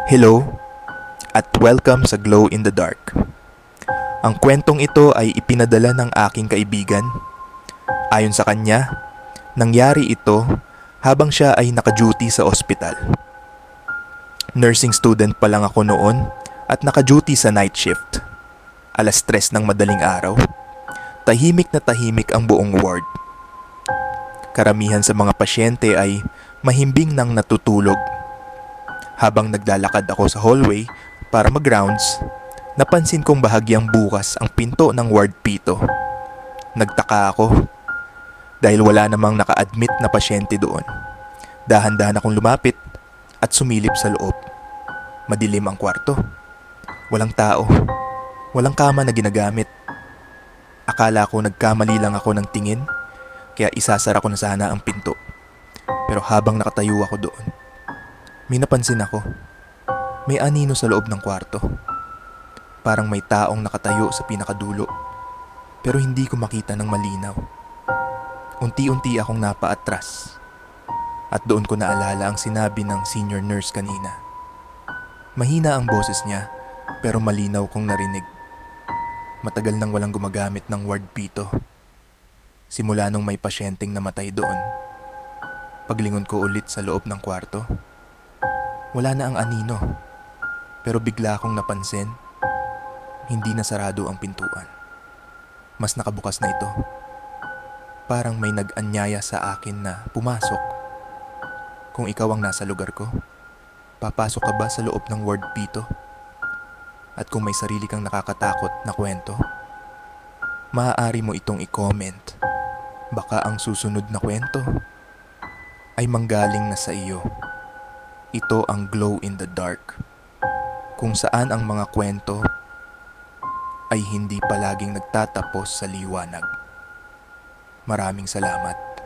Hello at welcome sa Glow in the Dark. Ang kwentong ito ay ipinadala ng aking kaibigan. Ayon sa kanya, nangyari ito habang siya ay naka-duty sa ospital. Nursing student pa lang ako noon at naka-duty sa night shift. 3:00 ng madaling araw. Tahimik na tahimik ang buong ward. Karamihan sa mga pasyente ay mahimbing nang natutulog. Habang naglalakad ako sa hallway para mag-rounds, napansin kong bahagyang bukas ang pinto ng Ward P2. Nagtaka ako dahil wala namang naka-admit na pasyente doon. Dahan-dahan akong lumapit at sumilip sa loob. Madilim ang kwarto. Walang tao. Walang kama na ginagamit. Akala ko nagkamali lang ako ng tingin, kaya isasara ko na sana ang pinto. Pero habang nakatayo ako doon, may napansin ako. May anino sa loob ng kwarto. Parang may taong nakatayo sa pinakadulo. Pero hindi ko makita ng malinaw. Unti-unti akong napaatras. At doon ko naalala ang sinabi ng senior nurse kanina. Mahina ang boses niya, pero malinaw kong narinig. Matagal nang walang gumagamit ng Ward P2. Simula nung may pasyenteng namatay doon. Paglingon ko ulit sa loob ng kwarto, wala na ang anino, pero bigla akong napansin, hindi na sarado ang pintuan. Mas nakabukas na ito. Parang may nag-anyaya sa akin na pumasok. Kung ikaw ang nasa lugar ko, papasok ka ba sa loob ng Ward P2? At kung may sarili kang nakakatakot na kwento, maaari mo itong i-comment. Baka ang susunod na kwento ay manggaling na sa iyo. Ito ang Glow in the Dark, kung saan ang mga kwento ay hindi palaging nagtatapos sa liwanag. Maraming salamat.